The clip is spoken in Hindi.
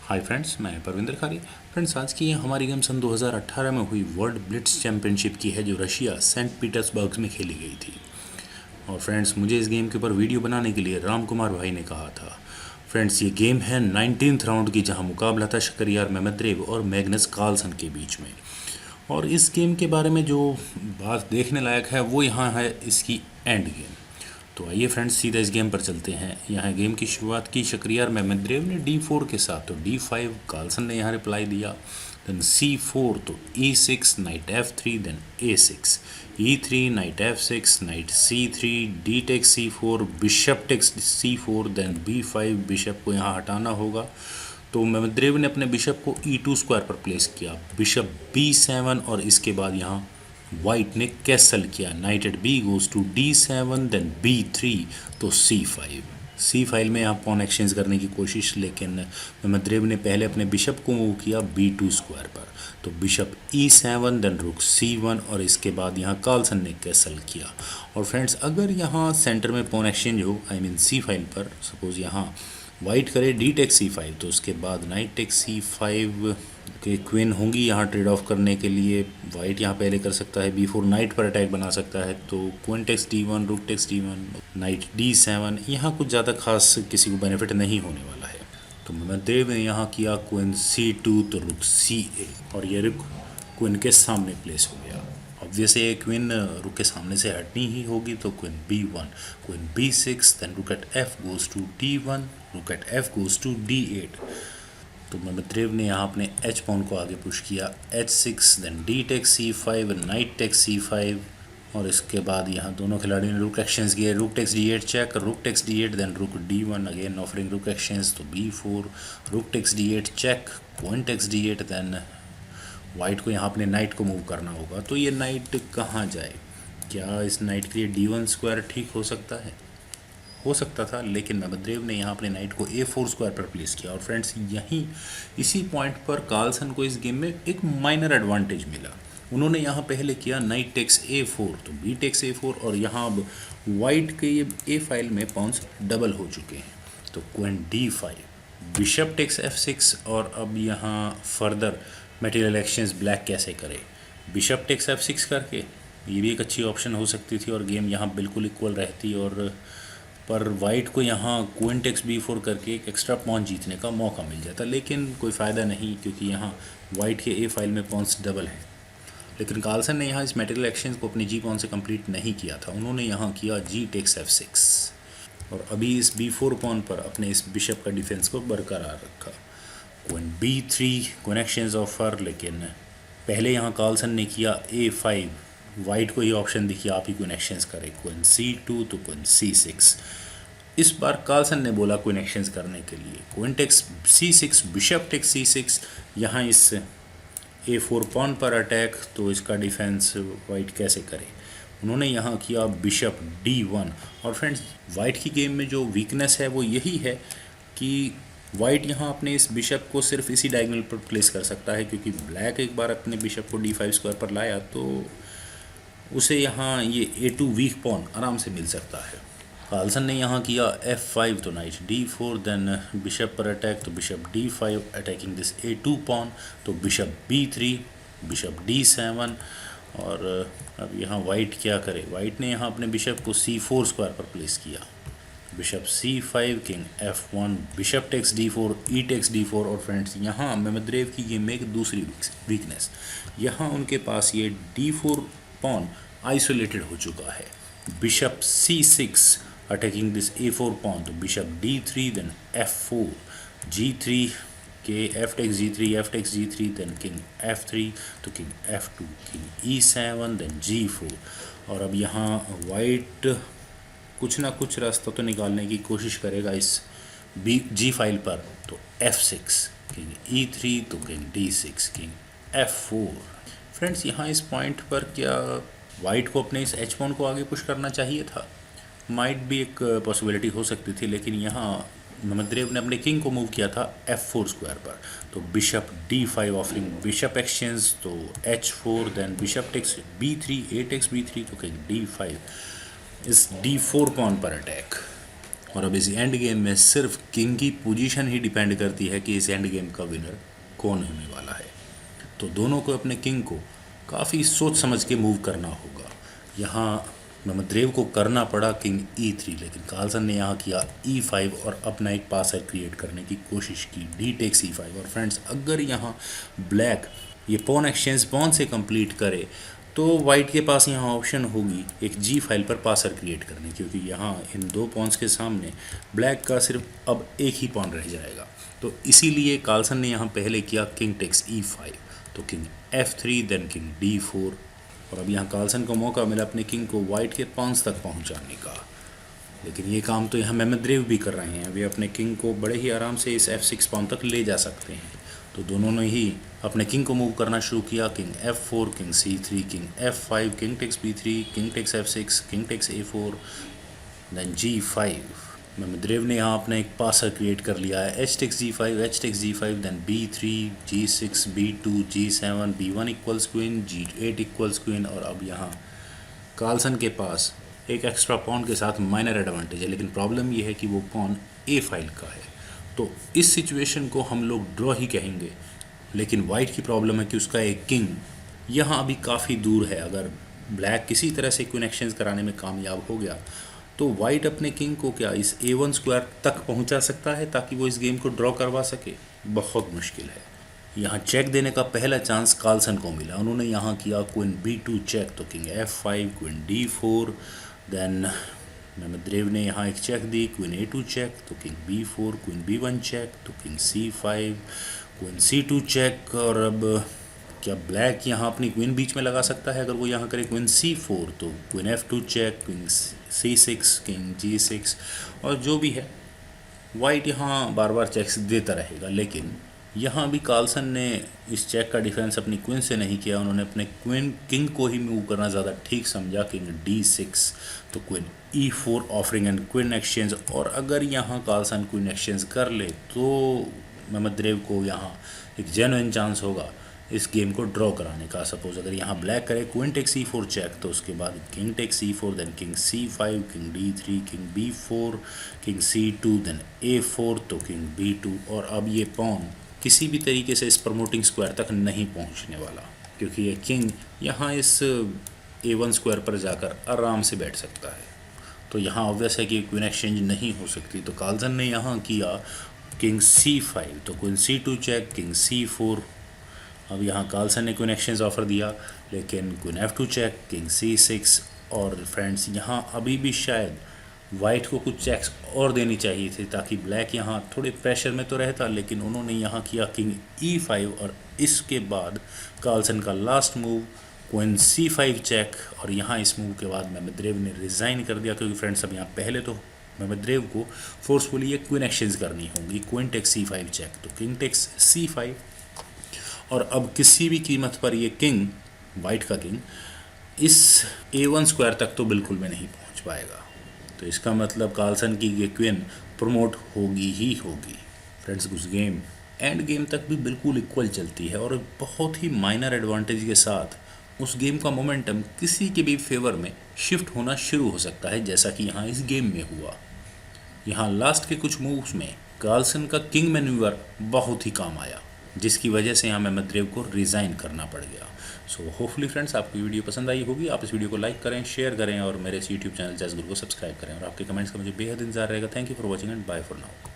हाय फ्रेंड्स, मैं परविंदर खारी। फ्रेंड्स, आज की ये हमारी गेम सन 2018 में हुई वर्ल्ड ब्लिट्स चैंपियनशिप की है, जो रशिया सेंट पीटर्सबर्ग में खेली गई थी। और फ्रेंड्स, मुझे इस गेम के ऊपर वीडियो बनाने के लिए राम कुमार भाई ने कहा था। फ्रेंड्स, ये गेम है 19th राउंड की, जहां मुकाबला था शकरियार मेमेद्रेव और मैग्नस कार्लसन के बीच में। और इस गेम के बारे में जो बात देखने लायक है वो यहाँ है इसकी एंड गेम। तो आइए फ्रेंड्स, सीधा इस गेम पर चलते हैं। यहाँ गेम की शुरुआत की शकरियार मेमेद्रेव ने D4 के साथ, तो D5 कार्लसन ने यहाँ रिप्लाई दिया। देन C4, तो E6 knight F3, then A6 E3 knight F6 knight C3 D takes C4 bishop takes C4, then B5 bishop को यहाँ हटाना होगा। तो मेमेद्रेव ने अपने बिशप को E2 स्क्वायर पर प्लेस किया, बिशप B7, और इसके बाद यहाँ वाइट ने कैसल किया, knight at B goes to D7, then B3, तो C5 में यहाँ पॉन एक्सचेंज करने की कोशिश, लेकिन मेमेद्रेव ने पहले अपने बिशप को मूव किया B2 स्क्वायर पर। तो बिशप E7, देन रुक C1, और इसके बाद यहाँ कार्लसन ने कैसल किया। और फ्रेंड्स, अगर यहाँ सेंटर में पॉन एक्सचेंज हो, आई मीन C5 पर, सपोज यहाँ वाइट करे D टेक्स C5, तो उसके बाद नाइट टेक्स C5 के क्वीन होंगी यहाँ ट्रेड ऑफ करने के लिए। वाइट यहाँ पहले कर सकता है B4, नाइट पर अटैक बना सकता है, तो queen takes D1, rook takes D1, night D7। यहाँ कुछ ज़्यादा खास किसी को बेनिफिट नहीं होने वाला है। तो मेमेद्रेव ने यहाँ किया क्वीन C2, तो रुक C8, और ये रुक क्वीन के सामने प्लेस हो गया। ऑब्वियसली ये क्वीन रुक के सामने से हटनी ही होगी, तो queen B1, queen B6, then rook at F goes to D1, rook at F goes to D8। तो मेमेद्रेव ने यहाँ अपने H पॉन को आगे पुश किया, H6, then D takes C5, knight takes C5, और इसके बाद यहाँ दोनों खिलाड़ियों ने रुक एक्सचेंज किए, rook takes D8 check, rook takes D8, then rook D1, again offering rook exchange, तो B4, rook takes D8 check, queen takes D8, then white को यहाँ अपने नाइट को मूव करना होगा। तो ये नाइट कहाँ जाए? क्या इस नाइट के लिए D1 स्क्वायर ठीक हो सकता है? हो सकता था, लेकिन मेमेद्रेव ने यहाँ अपने नाइट को A4 स्क्वायर पर प्लेस किया। और फ्रेंड्स, यहीं इसी पॉइंट पर कार्लसन को इस गेम में एक माइनर एडवांटेज मिला। उन्होंने यहाँ पहले किया नाइट टेक्स A4, तो B टेक्स A4, और यहाँ अब वाइट के ये A फाइल में पॉन्स डबल हो चुके हैं, तो queen D5, bishop takes F6, और अब यहाँ फर्दर मटेरियल एक्सचेंज ब्लैक कैसे करे? बिशप टेक्स F6 करके, ये भी एक अच्छी ऑप्शन हो सकती थी और गेम यहाँ बिल्कुल इक्वल रहती, और पर वाइट को यहाँ क्वीन टेक्स B4 करके एक एक्स्ट्रा पॉन जीतने का मौका मिल जाता, लेकिन कोई फ़ायदा नहीं, क्योंकि यहाँ वाइट के A फाइल में पॉन्स डबल हैं। लेकिन कार्लसन ने यहाँ इस मटेरियल एक्सचेंज को अपनी G पॉन से कंप्लीट नहीं किया था, उन्होंने यहाँ किया G टेक्स F6, और अभी इस B4 पॉन पर अपने इस बिशप का डिफेंस को बरकरार रखा। Queen B3, queen exchange offer, लेकिन पहले यहाँ कार्लसन ने किया A5, वाइट को ये ऑप्शन दिखी आप ही क्वीन एक्सचेंज करें, क्वीन C2, तो क्वीन C6। इस बार कार्लसन ने बोला क्वीन एक्सचेंज करने के लिए, queen takes C6, bishop takes C6, यहाँ इस A4 पॉन पर अटैक, तो इसका डिफेंस वाइट कैसे करे? उन्होंने यहाँ किया बिशप D1। और फ्रेंड्स, वाइट की गेम में जो वीकनेस है वो यही है कि वाइट यहाँ अपने इस बिशप को सिर्फ इसी डायगोनल पर प्लेस कर सकता है, क्योंकि ब्लैक एक बार अपने बिशप को D5 स्क्वायर पर लाया तो उसे यहाँ ये A2 वीक पॉन आराम से मिल सकता है। कार्लसन ने यहाँ किया F5, तो नाइट D4, देन बिशप पर अटैक, तो bishop D5 attacking this A2 pawn, तो बिशप B3, बिशप D7, और अब यहाँ वाइट क्या करे? वाइट ने यहाँ अपने बिशप को C4 स्क्वायर पर प्लेस किया, bishop C5, king F1, bishop takes D4, E takes D4। और फ्रेंड्स, यहाँ मेमेद्रेव की गेम में एक दूसरी वीकनेस, यहाँ उनके पास ये D4 पॉन आइसोलेटेड हो चुका है, bishop C6 attacking this A4 pawn, तो bishop D3, then F4, G3 के F takes G3, F takes G3, then king F3, तो king F2, king E7, then G4। और अब यहाँ वाइट कुछ ना कुछ रास्ता तो निकालने की कोशिश करेगा इस G फाइल पर, तो F6, किंग E3, तो king D6, king F4। Friends, यहाँ इस पॉइंट पर क्या वाइट को अपने इस H पॉन को आगे पुश करना चाहिए था? माइट भी एक पॉसिबिलिटी हो सकती थी, लेकिन यहाँ मेमेद्रेव ने अपने किंग को मूव किया था F4 स्क्वायर पर, तो bishop D5 offering bishop exchange, तो H4, then bishop takes B3, A takes B3, तो किंग D5 इस D4 पॉन पर अटैक। और अब इस एंड गेम में सिर्फ किंग की पोजीशन ही डिपेंड करती है कि इस एंड गेम का विनर कौन होने वाला है। तो दोनों को अपने किंग को काफ़ी सोच समझ के मूव करना होगा। यहाँ मेमद्रेव को करना पड़ा किंग E3, लेकिन कार्लसन ने यहाँ किया E5 और अपना एक पासर क्रिएट करने की कोशिश की, D टेक्स E5। और फ्रेंड्स, अगर यहाँ ब्लैक ये पॉन एक्सचेंज पॉन से कंप्लीट करे तो वाइट के पास यहाँ ऑप्शन होगी एक G फाइल पर पासर क्रिएट करने, क्योंकि यहाँ इन दो पॉन्स के सामने ब्लैक का सिर्फ अब एक ही पॉन रह जाएगा। तो इसीलिए कार्लसन ने यहाँ पहले किया किंग टेक्स E5, तो king F3 then king D4। और अब यहाँ कार्लसन को मौका मिला अपने किंग को वाइट के पॉन्स तक पहुँचाने का, लेकिन ये काम तो यहाँ मेमद्रेव भी कर रहे हैं। वे अपने किंग को बड़े ही आराम से इस F6 पॉन तक ले जा सकते हैं। तो दोनों ने ही अपने किंग को मूव करना शुरू किया, king F4, king C3, king F5, king takes B3, king takes F6, king takes A4 then G5। Mamedyarov ने यहाँ अपना एक पासर क्रिएट कर लिया है, H takes G5, H takes G5 then B3, G6, B2, G7, B1 equals queen, G8 equals queen. और अब यहाँ कार्लसन के पास एक एक्स्ट्रा पॉन के साथ माइनर एडवांटेज है, लेकिन प्रॉब्लम ये है कि वो पॉन A फाइल का है। तो इस सिचुएशन को हम लोग ड्रॉ ही कहेंगे, लेकिन वाइट की प्रॉब्लम है कि उसका एक किंग यहाँ अभी काफ़ी दूर है। अगर ब्लैक किसी तरह से क्वीन एक्सचेंज कराने में कामयाब हो गया तो वाइट अपने किंग को क्या इस A1 स्क्वायर तक पहुंचा सकता है ताकि वो इस गेम को ड्रॉ करवा सके? बहुत मुश्किल है। यहाँ चेक देने का पहला चांस कार्लसन को मिला, उन्होंने यहाँ किया क्वीन B2 चेक, तो king F5, queen D4 then Mamedyarov ने यहाँ एक चेक दी, क्वीन A2 चेक, तो king B4, queen B1 check, तो king C5, queen C2 check. और अब क्या ब्लैक यहाँ अपनी क्वीन बीच में लगा सकता है? अगर वो यहाँ करे क्वीन C4 तो queen F2 check, queen C6, king G6। और जो भी है वाइट यहाँ बार बार चेक्स देता रहेगा, लेकिन यहाँ भी कार्लसन ने इस चेक का डिफेंस अपनी क्वीन से नहीं किया, उन्होंने अपने क्वीन किंग को ही मूव करना ज़्यादा ठीक समझा, किंग D6, तो queen E4 offering and queen exchange. और अगर यहाँ कार्लसन क्वीन एक्सचेंज कर ले तो मेमद्रेव को यहाँ एक जेन्युइन चांस होगा इस गेम को ड्रॉ कराने का। सपोज अगर यहाँ ब्लैक करे क्वीन टेक्स E4 चेक, तो उसके बाद king takes E4 then king C5, king D3, king B4, king C2 then A4, तो किंग B2। और अब ये पॉन किसी भी तरीके से इस प्रमोटिंग स्क्वायर तक नहीं पहुंचने वाला, क्योंकि ये किंग यहाँ इस A1 स्क्वायर पर जाकर आराम से बैठ सकता है। तो यहाँ ऑब्वियस है कि क्वीन एक्सचेंज नहीं हो सकती। तो कार्लसन ने यहाँ किया किंग C5, तो queen C2 check, king C4। अब यहाँ कार्लसन ने क्वीन एक्सचेंज ऑफर दिया, लेकिन queen F2 check, king C6। और फ्रेंड्स, यहाँ अभी भी शायद वाइट को कुछ चेक्स और देनी चाहिए थी ताकि ब्लैक यहाँ थोड़े प्रेशर में तो रहता, लेकिन उन्होंने यहाँ किया किंग E5। और इसके बाद कार्लसन का last move queen C5 check. और यहाँ इस मूव के बाद मेमद्रेव ने रिज़ाइन कर दिया, क्योंकि फ्रेंड्स अब यहाँ पहले तो मेमद्रेव को फोर्सफुली ये क्वीन एक्सचेंज करनी होगी, क्वीन टेक्स C5 चेक, तो किंग टेक्स C5। और अब किसी भी कीमत पर ये किंग, वाइट का किंग, इस A1 स्क्वायर तक तो बिल्कुल भी नहीं पहुंच पाएगा। तो इसका मतलब कार्लसन की ये क्वीन प्रमोट होगी ही होगी। फ्रेंड्स, उस गेम एंड गेम तक भी बिल्कुल इक्वल चलती है और बहुत ही माइनर एडवांटेज के साथ उस गेम का मोमेंटम किसी के भी फेवर में शिफ्ट होना शुरू हो सकता है, जैसा कि यहाँ इस गेम में हुआ। यहाँ लास्ट के कुछ मूव्स में कार्लसन का किंग मैन्यूवर बहुत ही काम आया, जिसकी वजह से यहाँ मेमद्रेव को रिज़ाइन करना पड़ गया। सो होपफुली फ्रेंड्स, आपको वीडियो पसंद आई होगी। आप इस वीडियो को लाइक करें, शेयर करें और मेरे इस यूट्यूब चैनल चेस गुरु को सब्सक्राइब करें। और आपके कमेंट्स का मुझे बेहद इंतजार रहेगा। Thank you for watching and bye for now.